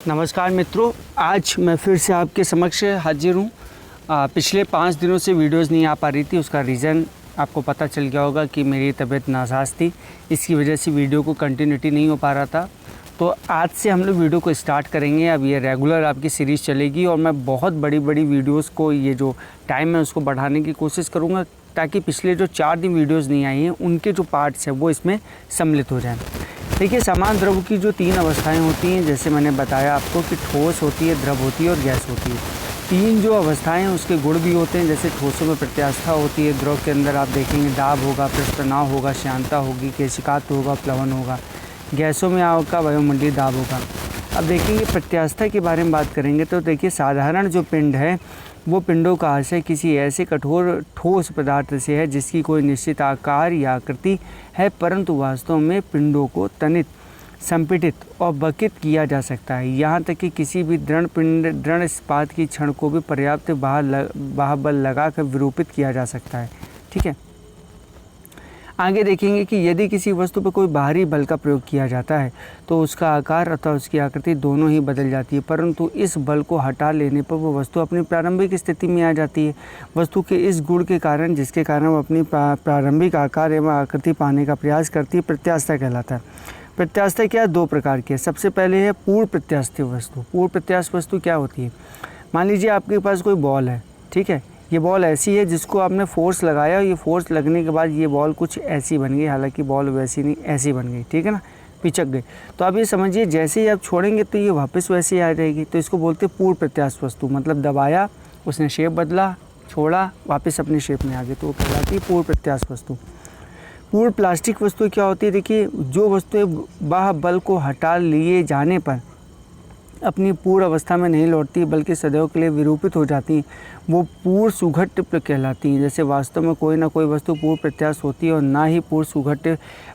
नमस्कार मित्रों, आज मैं फिर से आपके समक्ष हाजिर हूँ। पिछले 5 दिनों से वीडियोस नहीं आ पा रही थी। उसका रीज़न आपको पता चल गया होगा कि मेरी तबीयत नासाज थी, इसकी वजह से वीडियो को कंटिन्यूटी नहीं हो पा रहा था। तो आज से हम लोग वीडियो को स्टार्ट करेंगे। अब ये रेगुलर आपकी सीरीज़ चलेगी और मैं बहुत बड़ी वीडियोस को, ये जो टाइम है उसको बढ़ाने की कोशिश करूँगा, ताकि पिछले जो 4 दिन वीडियोज़ नहीं आई हैं उनके जो पार्ट्स हैं वो इसमें सम्मिलित हो जाएँ। देखिए, समान द्रव की जो 3 अवस्थाएं होती हैं, जैसे मैंने बताया आपको कि ठोस होती है, द्रव होती है और गैस होती है। 3 जो अवस्थाएं हैं उसके गुण भी होते हैं। जैसे ठोसों में प्रत्यास्था होती है, द्रव के अंदर आप देखेंगे दाब होगा, पृष्ठतनाव होगा, श्यानता होगी, केशिकात्व होगा, प्लवन होगा। गैसों में आपका वायुमंडलीय दाब होगा। अब देखेंगे प्रत्यास्था के बारे में बात करेंगे तो देखिए, साधारण जो पिंड है वो पिंडों का आशय किसी ऐसे कठोर ठोस पदार्थ से है जिसकी कोई निश्चित आकार या आकृति है, परंतु वास्तव में पिंडों को तनित, संपीड़ित और बकित किया जा सकता है। यहाँ तक कि किसी भी दृढ़ इस्पात की क्षण को भी पर्याप्त बाहुबल लगाकर विरूपित किया जा सकता है। ठीक है, आगे देखेंगे कि यदि किसी वस्तु पर कोई बाहरी बल का प्रयोग किया जाता है तो उसका आकार अथवा उसकी आकृति दोनों ही बदल जाती है, परंतु इस बल को हटा लेने पर वो वस्तु अपनी प्रारंभिक स्थिति में आ जाती है। वस्तु के इस गुण के कारण, जिसके कारण वो अपनी प्रारंभिक आकार एवं आकृति पाने का प्रयास करती है, प्रत्यास्था कहलाता है। प्रत्यास्था क्या 2 प्रकार की है। सबसे पहले है पूर्व प्रत्यास्थ वस्तु। पूर्व प्रत्यास्थ वस्तु क्या होती है? मान लीजिए आपके पास कोई बॉल है, ठीक है, ये बॉल ऐसी है जिसको आपने फोर्स लगाया, ये फोर्स लगने के बाद ये बॉल कुछ ऐसी बन गई, हालांकि बॉल वैसी नहीं, ऐसी बन गई, ठीक है ना, पिचक गई। तो आप ये समझिए जैसे ही आप छोड़ेंगे तो ये वापस वैसे ही आ जाएगी। तो इसको बोलते हैं पूर्व प्रत्यास्थ वस्तु। मतलब दबाया, उसने शेप बदला, छोड़ा, वापस अपनी शेप में आ गई, तो वो कहलाती है पूर्व प्रत्यास्थ वस्तु। पूर्व प्लास्टिक वस्तु क्या होती है? देखिए, जो वस्तुएं बाह्य बल को हटा लिए जाने पर अपनी पूर्व अवस्था में नहीं लौटती बल्कि सदैव के लिए विरूपित हो जाती हैं, वो पूर्व सुघट्ट कहलाती हैं। जैसे वास्तव में कोई ना कोई वस्तु पूर्व प्रत्यास्थ होती है और ना ही पूर्व सुघट्ट,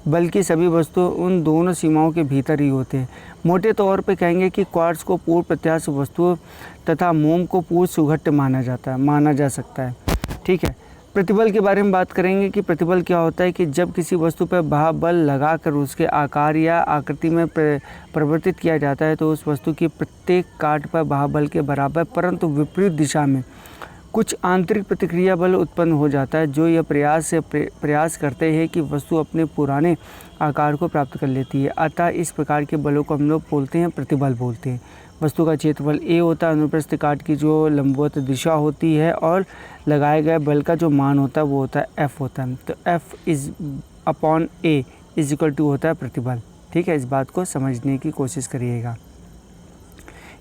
बल्कि सभी वस्तु उन दोनों सीमाओं के भीतर ही होते हैं। मोटे तौर पे कहेंगे कि क्वार्ट्ज को पूर्व प्रत्यास्थ वस्तु तथा मोम को पूर्व सुघट्ट माना जा सकता है। ठीक है, प्रतिबल के बारे में बात करेंगे कि प्रतिबल क्या होता है कि जब किसी वस्तु पर बाह्य लगाकर उसके आकार या आकृति में परिवर्तित किया जाता है तो उस वस्तु की प्रत्येक काट पर बाह्य बल के बराबर परंतु विपरीत दिशा में कुछ आंतरिक प्रतिक्रिया बल उत्पन्न हो जाता है, जो यह प्रयास करते हैं कि वस्तु अपने पुराने आकार को प्राप्त कर लेती है। अतः इस प्रकार के बलों को हम लोग बोलते हैं प्रतिबल बोलते हैं। वस्तु का क्षेत्रफल A होता है, अनुप्रस्थ काट की जो लंबवत दिशा होती है, और लगाए गए बल का जो मान होता है वो होता है F होता है। तो F/A = होता है प्रतिबल। ठीक है, इस बात को समझने की कोशिश करिएगा।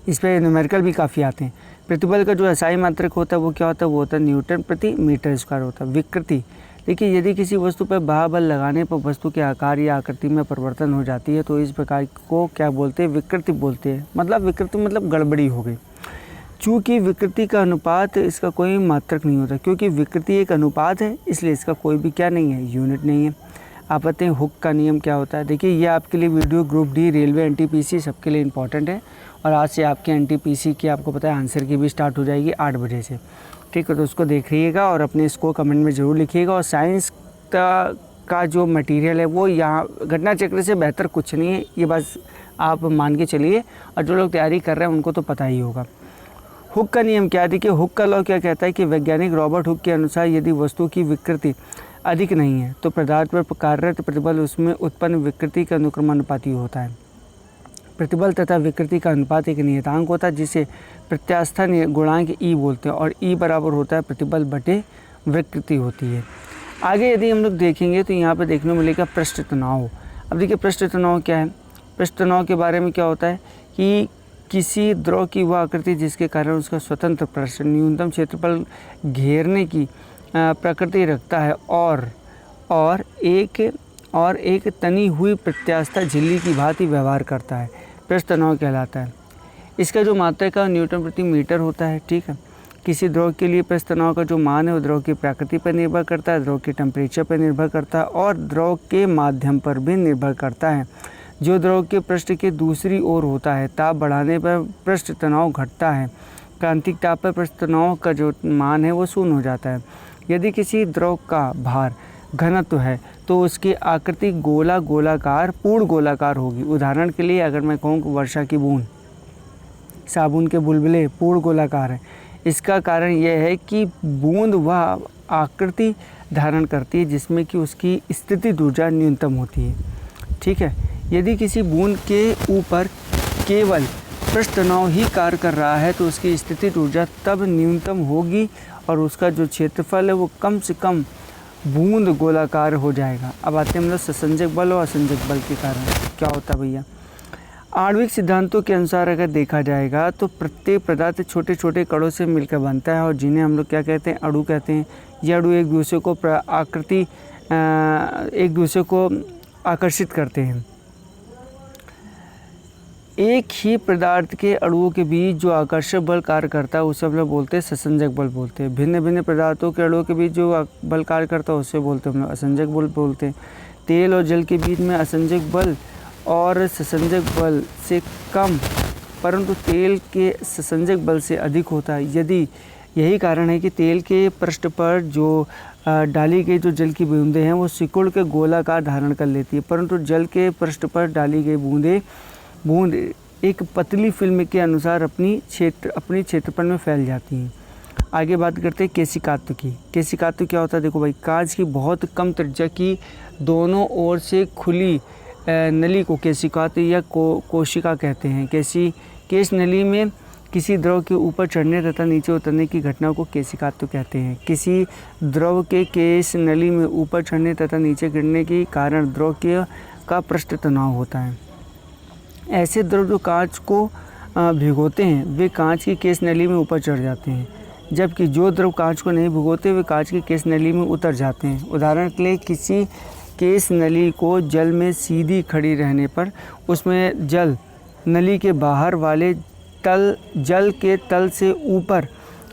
इस पर न्यूमेरिकल भी काफ़ी आते हैं। प्रतिबल का जो SI मात्रक होता है वो क्या होता है? वो होता है न्यूटन प्रति मीटर स्क्वायर होता है। विकृति, देखिए, यदि किसी वस्तु पर बाह्य बल लगाने पर वस्तु के आकार या आकृति में परिवर्तन हो जाती है तो इस प्रकार को क्या बोलते हैं? विकृति बोलते हैं। मतलब विकृति मतलब गड़बड़ी हो गई। चूँकि विकृति का अनुपात, इसका कोई मात्रक नहीं होता, क्योंकि विकृति एक अनुपात है, इसलिए इसका कोई भी क्या नहीं है? यूनिट नहीं है। आप बताते हैं हुक का नियम क्या होता है? देखिए, ये आपके लिए video group D, railway, NTPC सबके लिए इंपॉर्टेंट है। और आज से आपके NTPC की आपको पता है आंसर की भी स्टार्ट हो जाएगी 8 बजे से। ठीक है, तो उसको देखिएगा और अपने इसको कमेंट में ज़रूर लिखिएगा। और साइंस का जो मटेरियल है वो यहाँ घटना चक्र से बेहतर कुछ नहीं है, ये बस आप मान के चलिए। और जो लोग तैयारी कर रहे हैं उनको तो पता ही होगा। हुक का नियम क्या है? देखिए, हुक का लॉ क्या कहता है कि वैज्ञानिक रॉबर्ट हुक के अनुसार यदि वस्तु की विकृति अधिक नहीं है तो पदार्थ पर कार्यरत प्रतिबल उसमें उत्पन्न विकृति के अनुक्रमानुपाती होता है। प्रतिबल तथा विकृति का अनुपात एक नियतांक होता है जिसे प्रत्यास्था गुणांक E बोलते हैं, और E बराबर होता है प्रतिबल बटे विकृति होती है। आगे यदि हम लोग देखेंगे तो यहाँ पे देखने को मिलेगा पृष्ठ तनाव। अब देखिए, पृष्ठ तनाव क्या है? पृष्ठ तनाव के बारे में क्या होता है कि किसी द्रव की वह आकृति जिसके कारण उसका स्वतंत्र पृष्ठ न्यूनतम क्षेत्रफल घेरने की प्रकृति रखता है और एक तनी हुई प्रत्यास्था झिल्ली की भांति व्यवहार करता है, पृष्ठ तनाव कहलाता है। इसका जो मात्रक है न्यूटन प्रति मीटर होता है। ठीक है, किसी द्रव के लिए पृष्ठ तनाव का जो मान है वो द्रव की प्रकृति पर निर्भर करता है, द्रव के टेम्परेचर पर निर्भर करता है और द्रव के माध्यम पर भी निर्भर करता है। जो द्रव के पृष्ठ के दूसरी ओर होता है, ताप बढ़ाने पर पृष्ठ तनाव घटता है, क्रांतिक ताप पर पृष्ठ तनाव का जो मान है वो शून्य हो जाता है। यदि किसी द्रव का भार घनत्व है तो उसकी आकृति पूर्ण गोलाकार होगी। उदाहरण के लिए अगर मैं कहूँ वर्षा की बूंद, साबुन के बुलबुले पूर्ण गोलाकार हैं। इसका कारण यह है कि बूंद वह आकृति धारण करती है जिसमें कि उसकी स्थितिज ऊर्जा न्यूनतम होती है। ठीक है, यदि किसी बूंद के ऊपर केवल पृष्ठ तनाव ही कार्य कर रहा है तो उसकी स्थितिज ऊर्जा तब न्यूनतम होगी और उसका जो क्षेत्रफल है वो कम से कम बूंद गोलाकार हो जाएगा। अब आते हैं हम लोग ससंजक बल और असंजक बल के कारण क्या होता है भैया। आणविक सिद्धांतों के अनुसार अगर देखा जाएगा तो प्रत्येक पदार्थ छोटे छोटे कणों से मिलकर बनता है और जिन्हें हम लोग क्या कहते हैं, अणु कहते हैं। ये अणु एक दूसरे को आकर्षित करते हैं। एक ही पदार्थ के अणुओं के बीच जो आकर्षक बल कार्य करता है उसे हम लोग बोलते हैं ससंजक बल बोलते हैं। भिन्न भिन्न पदार्थों के अणुओं के बीच जो बल कार्य करता है उसे बोलते हैं हम लोग असंजक बल बोलते हैं। तेल और जल के बीच में असंजक बल और ससंजक बल से कम परंतु तेल के ससंजक बल से अधिक होता है। यदि यही कारण है कि तेल के पृष्ठ पर जो डाली गई जो जल की बूंदें हैं वो सिकुड़ के गोलाकार धारण कर लेती है, परंतु जल के पृष्ठ पर डाली गई बूंद एक पतली फिल्म के अनुसार अपनी क्षेत्रफल में फैल जाती हैं। आगे बात करते हैं केशिकात्व की। केशिकात्व क्या होता है, देखो भाई, कांच की बहुत कम त्रिज्या की दोनों ओर से खुली नली को केशिकात्व या कोशिका कहते हैं। केश नली में किसी द्रव के ऊपर चढ़ने तथा नीचे उतरने की घटना को केशिकात्व कहते हैं। किसी द्रव के केश नली में ऊपर चढ़ने तथा नीचे गिरने के कारण द्रव का पृष्ठ तनाव होता है। ऐसे द्रव जो कांच को भिगोते हैं वे कांच की केश नली में ऊपर चढ़ जाते हैं, जबकि जो द्रव कांच को नहीं भिगोते वे कांच की केश नली में उतर जाते हैं। उदाहरण के लिए किसी केश नली को जल में सीधी खड़ी रहने पर उसमें जल नली के बाहर वाले जल के तल से ऊपर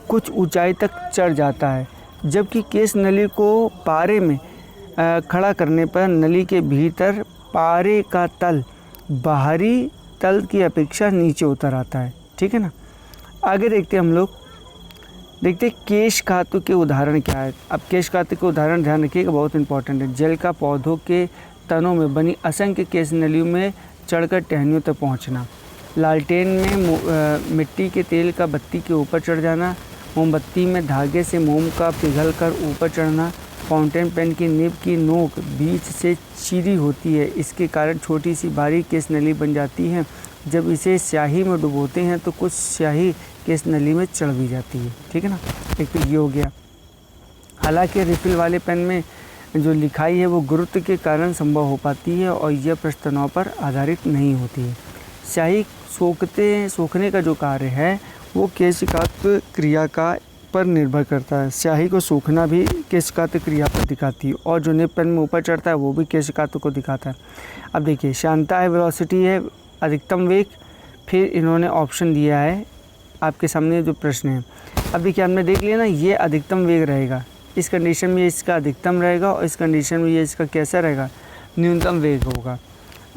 कुछ ऊंचाई तक चढ़ जाता है, जबकि केश नली को पारे में खड़ा करने पर नली के भीतर पारे का तल बाहरी तल की अपेक्षा नीचे उतर आता है। ठीक है ना। आगे देखते हैं हम लोग, देखते हैं केशकात्व के उदाहरण क्या है। अब केशकात्व के उदाहरण ध्यान रखिएगा, बहुत इंपॉर्टेंट है। जल का पौधों के तनों में बनी असंख्य केश नलियों में चढ़कर टहनियों तक पहुंचना, लालटेन में मिट्टी के तेल का बत्ती के ऊपर चढ़ जाना, मोमबत्ती में धागे से मोम का पिघलकर ऊपर चढ़ना, फाउंटेन पेन की निब की नोक बीच से चिरी होती है, इसके कारण छोटी सी बारीक केश नली बन जाती है। जब इसे स्याही में डुबोते हैं तो कुछ स्याही केश नली में चढ़ भी जाती है। ठीक है ना। एक तो ये हो गया। हालांकि रिफिल वाले पेन में जो लिखाई है वो गुरुत्व के कारण संभव हो पाती है और यह पृष्ठ तनाव पर आधारित नहीं होती है। स्याही सोखने का जो कार्य है वो केशिकात्व क्रिया पर निर्भर करता है। स्याही को सूखना भी केशिकात्व क्रिया पर दिखाती है और जो निब पेन में ऊपर चढ़ता है वो भी केशिकात्व को दिखाता है। अब देखिए, शांता है, वेलोसिटी है, अधिकतम वेग, फिर इन्होंने ऑप्शन दिया है आपके सामने जो प्रश्न है। अब देखिए, हमने देख लिया ना, ये अधिकतम वेग रहेगा, इस कंडीशन में इसका अधिकतम रहेगा और इस कंडीशन में ये इसका कैसा रहेगा, न्यूनतम वेग होगा।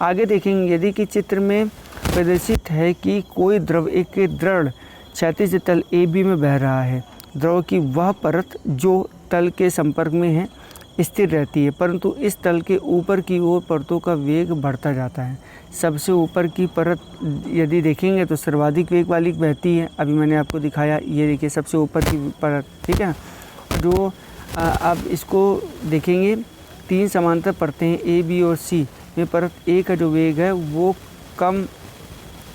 आगे देखेंगे, यदि कि चित्र में प्रदर्शित है कि कोई द्रव एक दृढ़ क्षैतिज तल AB में बह रहा है, द्रव की वह परत जो तल के संपर्क में है स्थिर रहती है, परंतु इस तल के ऊपर की ओर परतों का वेग बढ़ता जाता है। सबसे ऊपर की परत यदि देखेंगे तो सर्वाधिक वेग वाली बहती है। अभी मैंने आपको दिखाया, ये देखिए सबसे ऊपर की परत। ठीक है। जो अब इसको देखेंगे, 3 समांतर परतें हैं A, B और C में परत A का जो वेग है वो कम,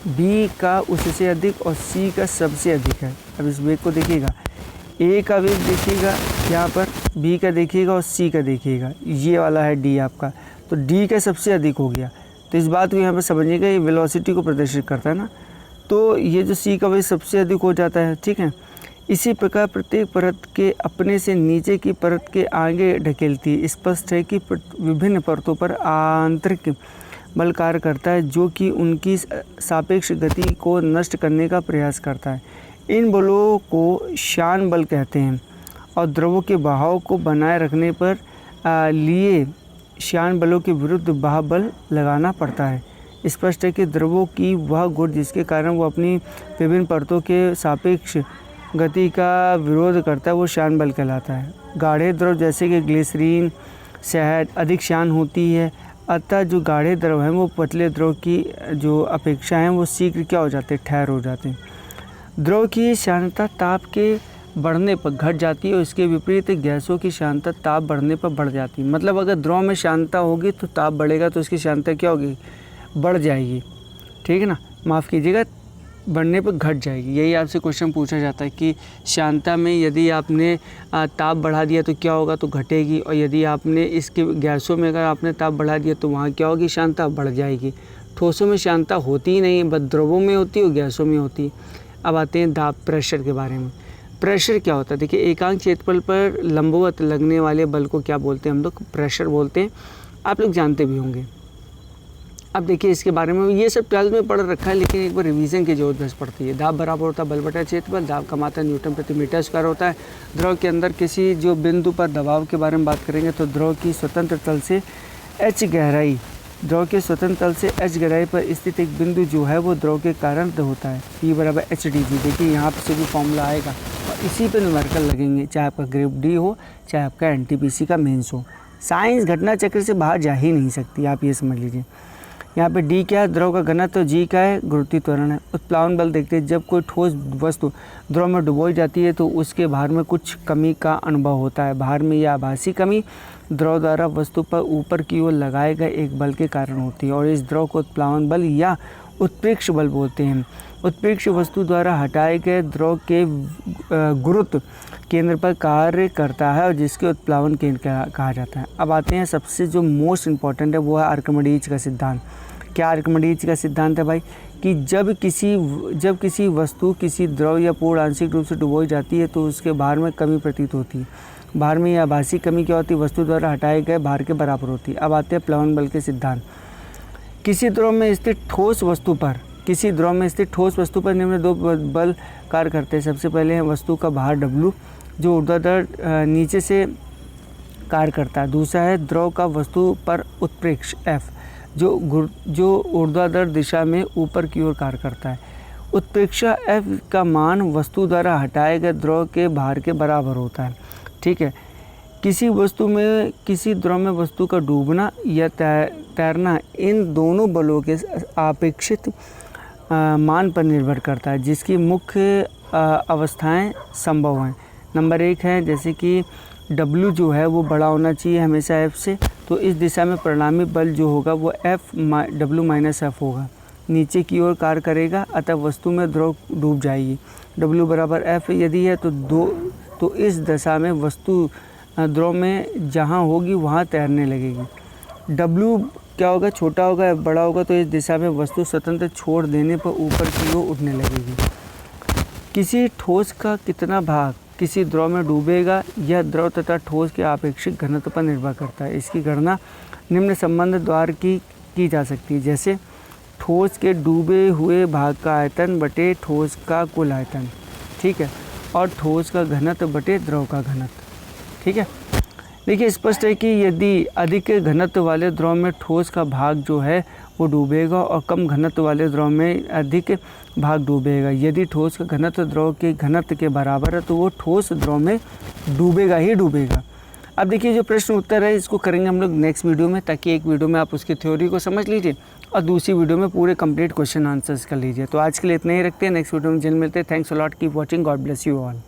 B का उससे अधिक और C का सबसे अधिक है। अब इस वेग को देखिएगा, A का वेग देखिएगा यहाँ पर, B का देखिएगा और C का देखिएगा, ये वाला है D आपका, तो D का सबसे अधिक हो गया। तो इस बात को यहाँ पर समझिएगा, ये वेलोसिटी को प्रदर्शित करता है ना, तो ये जो C का वेग सबसे अधिक हो जाता है। ठीक है। इसी प्रकार प्रत्येक परत के अपने से नीचे की परत के आगे ढकेलती है। स्पष्ट है कि विभिन्न परतों पर आंतरिक बल कार्य करता है जो कि उनकी सापेक्ष गति को नष्ट करने का प्रयास करता है। इन बलों को श्यान बल कहते हैं और द्रवों के बहाव को बनाए रखने पर लिए श्यान बलों के विरुद्ध बाह्य बल लगाना पड़ता है। स्पष्ट है कि द्रवों की वह गुण जिसके कारण वो अपनी विभिन्न परतों के सापेक्ष गति का विरोध करता है वो श्यान बल कहलाता है। गाढ़े द्रव जैसे कि ग्लिसरीन, शहद अधिक श्यान होती है, अतः जो गाढ़े द्रव हैं वो पतले द्रव की जो अपेक्षा हैं वो शीघ्र क्या हो जाते हैं, ठहर हो जाते हैं। द्रव की श्यानता ताप के बढ़ने पर घट जाती है और इसके विपरीत गैसों की श्यानता ताप बढ़ने पर बढ़ जाती है। मतलब अगर द्रव में श्यानता होगी तो ताप बढ़ेगा, तो इसकी श्यानता क्या होगी, बढ़ जाएगी। ठीक है ना, माफ़ कीजिएगा, बढ़ने पर घट जाएगी। यही आपसे क्वेश्चन पूछा जाता है कि श्यानता में यदि आपने ताप बढ़ा दिया तो क्या होगा, तो घटेगी, और यदि आपने इसके गैसों में अगर आपने ताप बढ़ा दिया तो वहाँ क्या होगी, श्यानता बढ़ जाएगी। ठोसों में श्यानता होती ही नहीं, बस द्रवों में होती है और गैसों में होती है। अब आते हैं दाब, प्रेशर के बारे में। प्रेशर क्या होता है, देखिए एकांक क्षेत्रफल पर लंबवत लगने वाले बल को क्या बोलते हैं हम लोग, प्रेशर बोलते हैं। आप लोग जानते भी होंगे। अब देखिए इसके बारे में, ये सब 12th में पढ़ रखा है, लेकिन एक बार रिवीजन की जरूरत बस पड़ती है। दाब बराबर होता है बल बटा क्षेत्रफल, दाब का मात्रा न्यूटन प्रति मीटर स्क्वायर होता है। द्रव के अंदर किसी जो बिंदु पर दबाव के बारे में बात करेंगे तो द्रव की स्वतंत्र तल से h गहराई, द्रव के स्वतंत्र तल से h गहराई पर स्थित एक बिंदु जो है वो द्रव के कारण होता है। P बराबर HdG। देखिए यहाँ से भी फॉर्मूला आएगा और इसी पे न्यूमेरिकल लगेंगे, चाहे आपका ग्रुप डी हो चाहे आपका NTPC का मेंस हो। साइंस घटना चक्र से बाहर जा ही नहीं सकती, आप ये समझ लीजिए। यहाँ पे डी क्या है, द्रव का घनत्व, तो जी क्या है, गुरुत्वीय त्वरण है। उत्प्लावन बल देखते हैं, जब कोई ठोस वस्तु द्रव में डुबोई जाती है तो उसके भार में कुछ कमी का अनुभव होता है। भार में यह आभासी कमी द्रव द्वारा वस्तु पर ऊपर की ओर लगाए गए एक बल के कारण होती है और इस द्रव को उत्प्लावन बल या उत्प्रेक्ष बल बोलते हैं। उत्प्रेक्ष वस्तु द्वारा हटाए गए द्रव के गुरुत्व केंद्र पर कार्य करता है और जिसके उत्प्लावन केंद्र कहा जाता है। अब आते हैं सबसे जो मोस्ट इम्पॉर्टेंट है, वो है आर्किमिडीज का सिद्धांत। क्या आर्किमिडीज का सिद्धांत है भाई, कि जब किसी वस्तु किसी द्रव या पूर्ण आंशिक रूप से डुबोई जाती है तो उसके भार में कमी प्रतीत होती है। भार में यह आभासी कमी क्या होती है, वस्तु द्वारा हटाए गए भार के बराबर होती है। अब आते हैं प्लवन बल के सिद्धांत। किसी द्रव में स्थित ठोस वस्तु पर निम्न दो बल कार्य करते हैं। सबसे पहले है वस्तु का भार W जो ऊर्ध्वाधर नीचे से कार्य करता है। दूसरा है द्रव का वस्तु पर उत्प्रेक्ष F जो ऊर्ध्वाधर दिशा में ऊपर की ओर कार्य करता है। उत्प्रेक्षा F का मान वस्तु द्वारा हटाए गए द्रव के भार के बराबर होता है। ठीक है, किसी द्रव में वस्तु का डूबना या तैरना इन दोनों बलों के अपेक्षित मान पर निर्भर करता है, जिसकी मुख्य अवस्थाएं संभव हैं। नंबर 1 है जैसे कि W जो है वो बड़ा होना चाहिए हमेशा F से, तो इस दिशा में परिणामी बल जो होगा वो W - F होगा, नीचे की ओर कार्य करेगा, अतः वस्तु में द्रव डूब जाएगी। W बराबर F यदि है तो इस दशा में वस्तु द्रव में जहाँ होगी वहाँ तैरने लगेगी। W क्या होगा, छोटा होगा, F बड़ा होगा, तो इस दिशा में वस्तु स्वतंत्र छोड़ देने पर ऊपर की ओर उठने लगेगी। किसी ठोस का कितना भाग किसी द्रव में डूबेगा यह द्रव तथा ठोस के आपेक्षिक घनत्व पर निर्भर करता है। इसकी गणना निम्न संबंध द्वारा की जा सकती है, जैसे ठोस के डूबे हुए भाग का आयतन बटे ठोस का कुल आयतन, ठीक है, और ठोस का घनत्व बटे द्रव का घनत्व। ठीक है, देखिए स्पष्ट है कि यदि अधिक घनत्व वाले द्रव में ठोस का भाग जो है वो डूबेगा और कम घनत्व वाले द्रव में अधिक भाग डूबेगा। यदि ठोस का घनत्व द्रव के घनत्व के बराबर है तो वो ठोस द्रव में डूबेगा ही डूबेगा। अब देखिए जो प्रश्न उत्तर है इसको करेंगे हम लोग नेक्स्ट वीडियो में, ताकि एक वीडियो में आप उसकी थ्योरी को समझ लीजिए और दूसरी वीडियो में पूरे कंप्लीट क्वेश्चन आंसर्स कर लीजिए। तो आज के लिए इतना ही रखते हैं, नेक्स्ट वीडियो में जल्द मिलते हैं। Thanks a lot, keep watching, God bless you all.